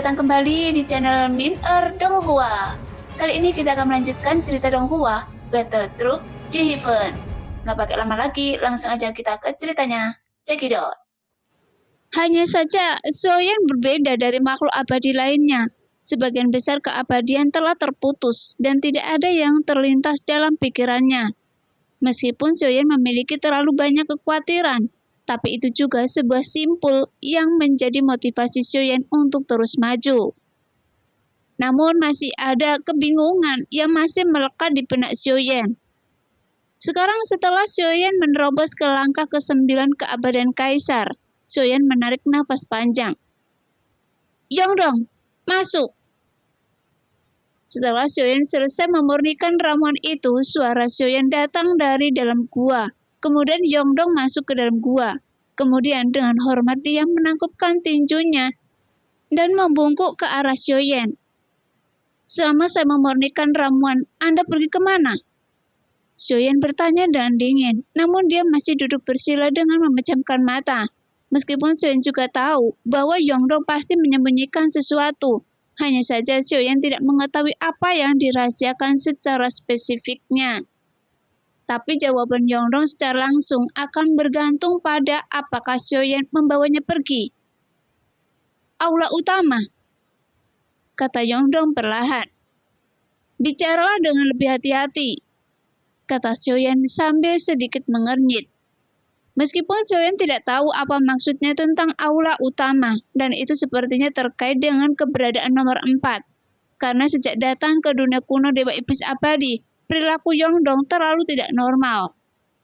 Selamat datang kembali di channel Min-er Donghua. Kali ini kita akan melanjutkan cerita Donghua, Battle Troop di Heaven. Nggak pakai lama lagi, langsung aja kita ke ceritanya. Check it out. Hanya saja, Zoyan berbeda dari makhluk abadi lainnya. Sebagian besar keabadian telah terputus dan tidak ada yang terlintas dalam pikirannya. Meskipun Zoyan memiliki terlalu banyak kekhawatiran, tapi itu juga sebuah simpul yang menjadi motivasi Zoyan untuk terus maju. Namun masih ada kebingungan yang masih melekat di benak Zoyan. Sekarang setelah Zoyan menerobos ke langkah ke-9 keabadian Kaisar, Zoyan menarik nafas panjang. Yongdong, masuk! Setelah Zoyan selesai memurnikan ramuan itu, suara Zoyan datang dari dalam gua. Kemudian Yongdong masuk ke dalam gua. Kemudian dengan hormat dia menangkupkan tinjunya dan membungkuk ke arah Zoyan. Selama saya memurnikan ramuan, Anda pergi kemana? Zoyan bertanya dengan dingin, namun dia masih duduk bersila dengan memejamkan mata. Meskipun Zoyan juga tahu bahwa Yongdong pasti menyembunyikan sesuatu, hanya saja Zoyan tidak mengetahui apa yang dirahasiakan secara spesifiknya. Tapi jawaban Yongdong secara langsung akan bergantung pada apakah Zoyan membawanya pergi. Aula utama, kata Yongdong perlahan. Bicaralah dengan lebih hati-hati, kata Zoyan sambil sedikit mengernyit. Meskipun Zoyan tidak tahu apa maksudnya tentang aula utama, dan itu sepertinya terkait dengan keberadaan nomor 4. Karena sejak datang ke dunia kuno Dewa Iblis Abadi, perilaku Yongdong terlalu tidak normal.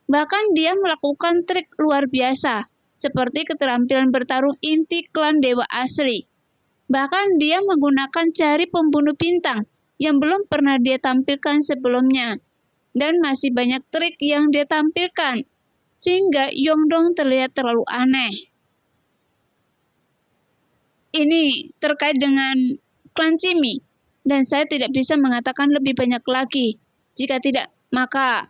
Bahkan dia melakukan trik luar biasa, seperti keterampilan bertarung inti klan Dewa Asli. Bahkan dia menggunakan jari pembunuh bintang yang belum pernah dia tampilkan sebelumnya. Dan masih banyak trik yang dia tampilkan, sehingga Yongdong terlihat terlalu aneh. Ini terkait dengan klan Cimi, dan saya tidak bisa mengatakan lebih banyak lagi. Jika tidak, maka...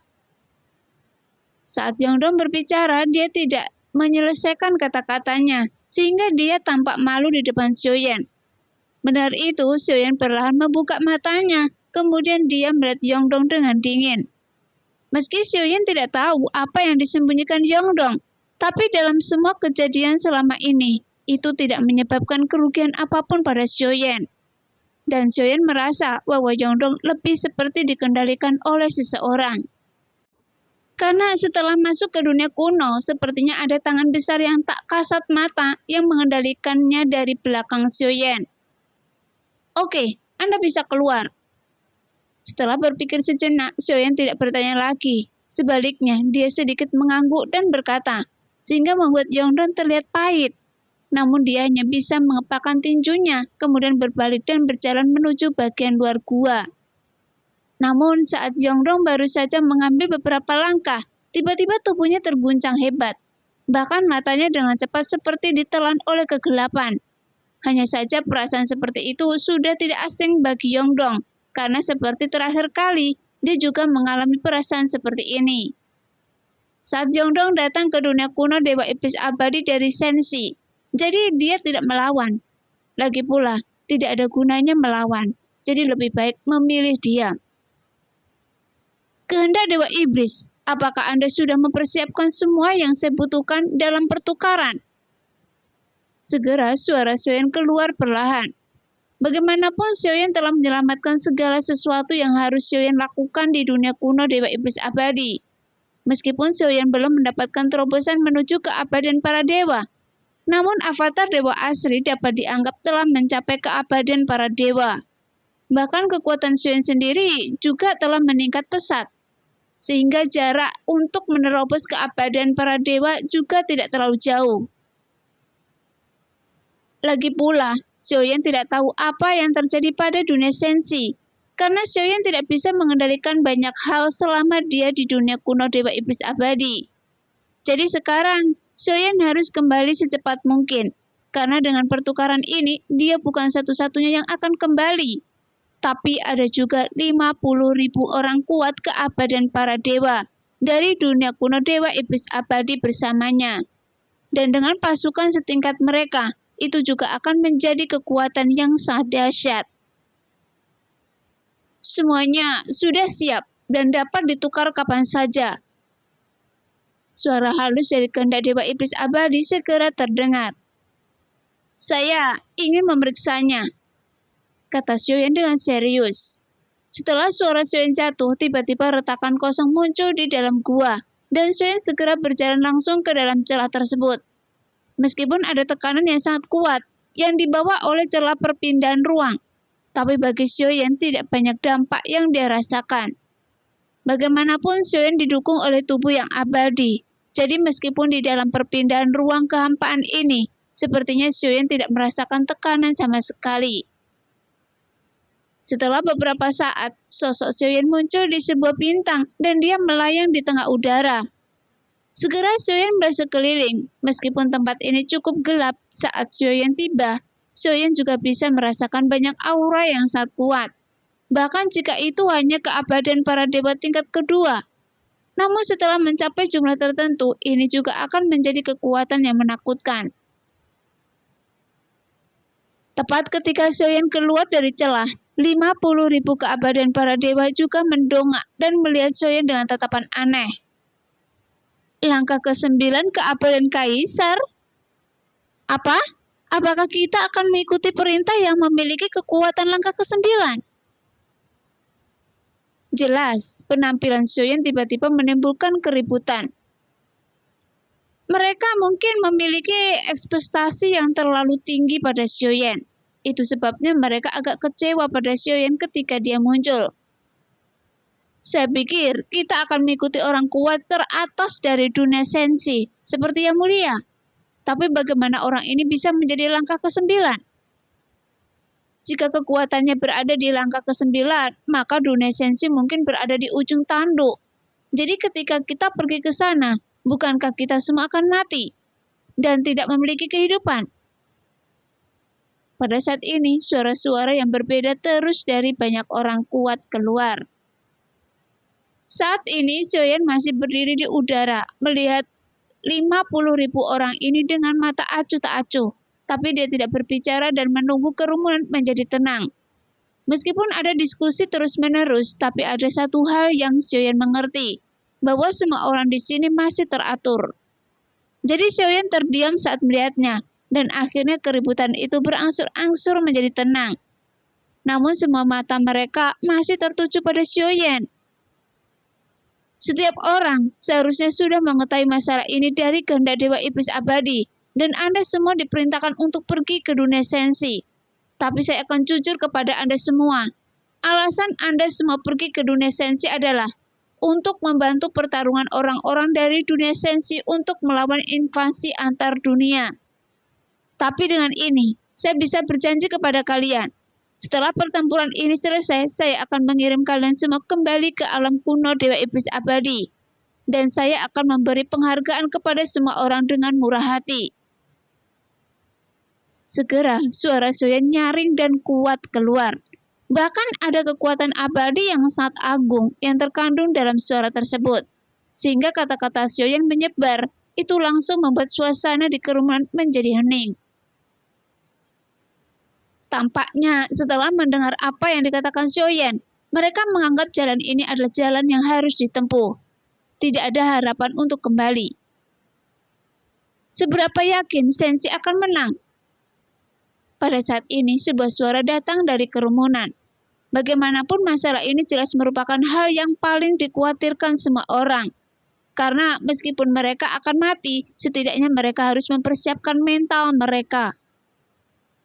Saat Yongdong berbicara, dia tidak menyelesaikan kata-katanya, sehingga dia tampak malu di depan Zoyan. Benar itu, Zoyan perlahan membuka matanya, kemudian dia melihat Yongdong dengan dingin. Meski Zoyan tidak tahu apa yang disembunyikan Yongdong, tapi dalam semua kejadian selama ini, itu tidak menyebabkan kerugian apapun pada Zoyan. Dan Zoyan merasa bahwa Yongdong lebih seperti dikendalikan oleh seseorang. Karena setelah masuk ke dunia kuno, sepertinya ada tangan besar yang tak kasat mata yang mengendalikannya dari belakang Zoyan. Oke, Anda bisa keluar. Setelah berpikir sejenak, Zoyan tidak bertanya lagi. Sebaliknya, dia sedikit mengangguk dan berkata, sehingga membuat Yongdong terlihat pahit. Namun dia hanya bisa mengepalkan tinjunya, kemudian berbalik dan berjalan menuju bagian luar gua. Namun saat Yongdong baru saja mengambil beberapa langkah, tiba-tiba tubuhnya terguncang hebat. Bahkan matanya dengan cepat seperti ditelan oleh kegelapan. Hanya saja perasaan seperti itu sudah tidak asing bagi Yongdong, karena seperti terakhir kali, dia juga mengalami perasaan seperti ini. Saat Yongdong datang ke dunia kuno Dewa Iblis Abadi dari Senshi, jadi dia tidak melawan. Lagi pula, tidak ada gunanya melawan, jadi lebih baik memilih diam. Kehendak Dewa Iblis, apakah Anda sudah mempersiapkan semua yang saya butuhkan dalam pertukaran? Segera suara Zoyan keluar perlahan. Bagaimanapun Zoyan telah menyelamatkan segala sesuatu yang harus Zoyan lakukan di dunia kuno Dewa Iblis Abadi. Meskipun Zoyan belum mendapatkan terobosan menuju keabadian para dewa, namun avatar Dewa Asli dapat dianggap telah mencapai keabadian para dewa. Bahkan kekuatan Zoyan sendiri juga telah meningkat pesat, sehingga jarak untuk menerobos keabadian para dewa juga tidak terlalu jauh. Lagi pula, Zoyan tidak tahu apa yang terjadi pada dunia Senshi, karena Zoyan tidak bisa mengendalikan banyak hal selama dia di dunia kuno Dewa Iblis Abadi. Jadi sekarang, Zoyan harus kembali secepat mungkin, karena dengan pertukaran ini, dia bukan satu-satunya yang akan kembali. Tapi ada juga 50.000 orang kuat keabadian para dewa dari dunia kuno Dewa Iblis Abadi bersamanya. Dan dengan pasukan setingkat mereka, itu juga akan menjadi kekuatan yang sangat dahsyat. Semuanya sudah siap dan dapat ditukar kapan saja. Suara halus dari kehendak Dewa Iblis Abadi segera terdengar. "Saya ingin memeriksanya," kata Xiaoyan dengan serius. Setelah suara Xiaoyan jatuh, tiba-tiba retakan kosong muncul di dalam gua, dan Xiaoyan segera berjalan langsung ke dalam celah tersebut. Meskipun ada tekanan yang sangat kuat yang dibawa oleh celah perpindahan ruang, tapi bagi Xiaoyan tidak banyak dampak yang dia rasakan. Bagaimanapun Xiaoyan didukung oleh tubuh yang abadi, jadi meskipun di dalam perpindahan ruang kehampaan ini, sepertinya Xiaoyan tidak merasakan tekanan sama sekali. Setelah beberapa saat, sosok Xiaoyan muncul di sebuah bintang dan dia melayang di tengah udara. Segera Xiaoyan melihat sekeliling, meskipun tempat ini cukup gelap saat Xiaoyan tiba, Xiaoyan juga bisa merasakan banyak aura yang sangat kuat. Bahkan jika itu hanya keabadian para dewa tingkat kedua. Namun setelah mencapai jumlah tertentu, ini juga akan menjadi kekuatan yang menakutkan. Tepat ketika Xiaoyan keluar dari celah, 50.000 keabadian para dewa juga mendongak dan melihat Xiaoyan dengan tatapan aneh. Langkah ke-9 keabadian Kaisar? Apa? Apakah kita akan mengikuti perintah yang memiliki kekuatan langkah ke-9? Jelas, penampilan Xiaoyan tiba-tiba menimbulkan keributan. Mereka mungkin memiliki ekspektasi yang terlalu tinggi pada Xiaoyan. Itu sebabnya mereka agak kecewa pada Xiaoyan ketika dia muncul. Saya pikir kita akan mengikuti orang kuat teratas dari dunia sensi, seperti Yang Mulia. Tapi bagaimana orang ini bisa menjadi langkah ke-9? Jika kekuatannya berada di langkah ke-9, maka dunia sensi mungkin berada di ujung tanduk. Jadi ketika kita pergi ke sana, bukankah kita semua akan mati dan tidak memiliki kehidupan? Pada saat ini, suara-suara yang berbeda terus dari banyak orang kuat keluar. Saat ini, Xiaoyan masih berdiri di udara, melihat 50.000 orang ini dengan mata acuh tak acuh. Tapi dia tidak berbicara dan menunggu kerumunan menjadi tenang. Meskipun ada diskusi terus-menerus, tapi ada satu hal yang Xiaoyan mengerti, bahwa semua orang di sini masih teratur. Jadi Xiaoyan terdiam saat melihatnya, dan akhirnya keributan itu berangsur-angsur menjadi tenang. Namun semua mata mereka masih tertuju pada Xiaoyan. Setiap orang seharusnya sudah mengetahui masalah ini dari kehendak Dewa Iblis Abadi, dan Anda semua diperintahkan untuk pergi ke dunia sensi. Tapi saya akan jujur kepada Anda semua. Alasan Anda semua pergi ke dunia sensi adalah untuk membantu pertarungan orang-orang dari dunia sensi untuk melawan invasi antar dunia. Tapi dengan ini, saya bisa berjanji kepada kalian, setelah pertempuran ini selesai, saya akan mengirim kalian semua kembali ke alam kuno Dewa Iblis Abadi. Dan saya akan memberi penghargaan kepada semua orang dengan murah hati. Segera, suara Xiaoyan nyaring dan kuat keluar. Bahkan ada kekuatan abadi yang sangat agung yang terkandung dalam suara tersebut. Sehingga kata-kata Xiaoyan menyebar, itu langsung membuat suasana di kerumunan menjadi hening. Tampaknya setelah mendengar apa yang dikatakan Xiaoyan, mereka menganggap jalan ini adalah jalan yang harus ditempuh. Tidak ada harapan untuk kembali. Seberapa yakin Sensi akan menang? Pada saat ini, sebuah suara datang dari kerumunan. Bagaimanapun masalah ini jelas merupakan hal yang paling dikhawatirkan semua orang. Karena meskipun mereka akan mati, setidaknya mereka harus mempersiapkan mental mereka.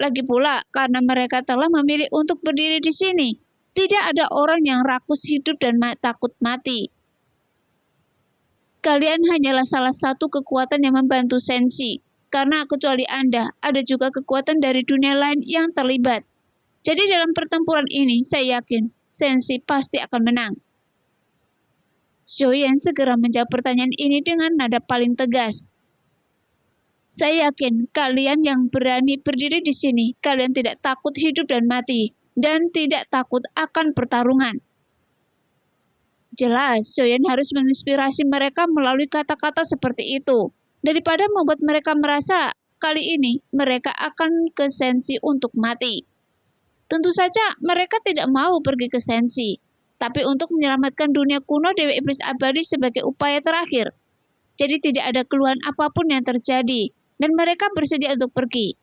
Lagi pula, karena mereka telah memilih untuk berdiri di sini, tidak ada orang yang rakus hidup dan takut mati. Kalian hanyalah salah satu kekuatan yang membantu Sensi, karena kecuali Anda, ada juga kekuatan dari dunia lain yang terlibat. Jadi dalam pertempuran ini, saya yakin Sensi pasti akan menang. Xiaoyan segera menjawab pertanyaan ini dengan nada paling tegas. Saya yakin kalian yang berani berdiri di sini, kalian tidak takut hidup dan mati, dan tidak takut akan pertarungan. Jelas, Xiaoyan harus menginspirasi mereka melalui kata-kata seperti itu, daripada membuat mereka merasa kali ini mereka akan ke Sensi untuk mati. Tentu saja mereka tidak mau pergi ke Sensi, tapi untuk menyelamatkan dunia kuno Dewa Iblis Abadi sebagai upaya terakhir. Jadi tidak ada keluhan apapun yang terjadi, dan mereka bersedia untuk pergi.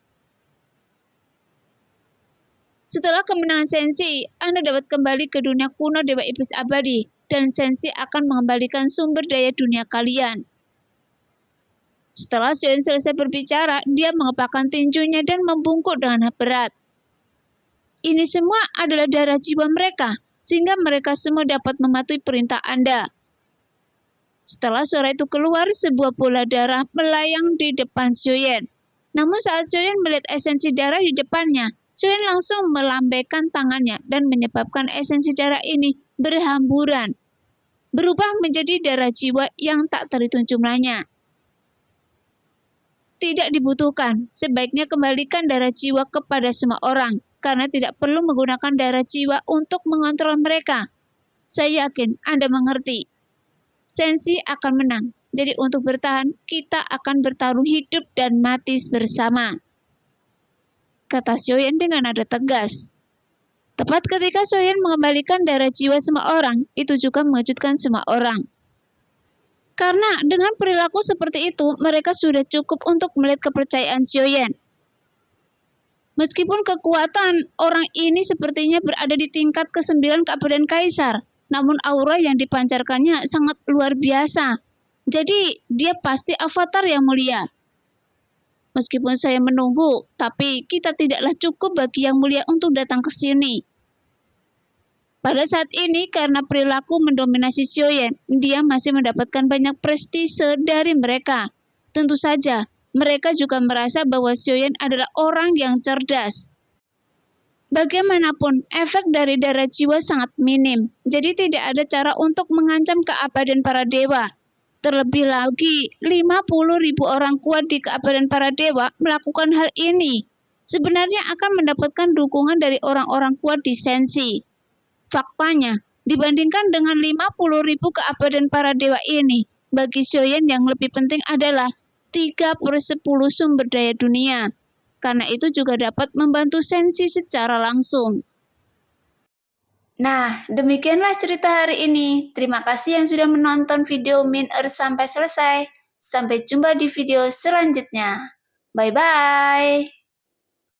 Setelah kemenangan Sensi, Anda dapat kembali ke dunia kuno Dewa Iblis Abadi, dan Sensi akan mengembalikan sumber daya dunia kalian. Setelah Xion selesai berbicara, dia mengepakkan tinjunya dan membungkuk dengan berat. Ini semua adalah darah jiwa mereka, sehingga mereka semua dapat mematuhi perintah Anda. Setelah suara itu keluar, sebuah bola darah melayang di depan Xion. Namun saat Xion melihat esensi darah di depannya, Xion langsung melambaikan tangannya dan menyebabkan esensi darah ini berhamburan, berubah menjadi darah jiwa yang tak terhitung jumlahnya. Tidak dibutuhkan, sebaiknya kembalikan darah jiwa kepada semua orang, karena tidak perlu menggunakan darah jiwa untuk mengontrol mereka. Saya yakin Anda mengerti. Sensi akan menang, jadi untuk bertahan, kita akan bertarung hidup dan mati bersama, kata Xion dengan nada tegas. Tepat ketika Xion mengembalikan darah jiwa semua orang, itu juga mengejutkan semua orang. Karena dengan perilaku seperti itu, mereka sudah cukup untuk melihat kepercayaan Xion. Meskipun kekuatan orang ini sepertinya berada di tingkat ke-9 keabadian Kaisar, namun aura yang dipancarkannya sangat luar biasa. Jadi, dia pasti avatar yang mulia. Meskipun saya menunggu, tapi kita tidaklah cukup bagi yang mulia untuk datang ke sini. Pada saat ini, karena perilaku mendominasi Xion, dia masih mendapatkan banyak prestise dari mereka. Tentu saja, mereka juga merasa bahwa Xion adalah orang yang cerdas. Bagaimanapun, efek dari darah jiwa sangat minim, jadi tidak ada cara untuk mengancam keabadian para dewa. Terlebih lagi, 50.000 orang kuat di keabadian para dewa melakukan hal ini. Sebenarnya akan mendapatkan dukungan dari orang-orang kuat di Sensi. Faktanya, dibandingkan dengan 50.000 keabadian para dewa ini, bagi Xion yang lebih penting adalah 3/10 sumber daya dunia. Karena itu juga dapat membantu Sensi secara langsung. Nah, demikianlah cerita hari ini. Terima kasih yang sudah menonton video Min Earth sampai selesai. Sampai jumpa di video selanjutnya. Bye-bye.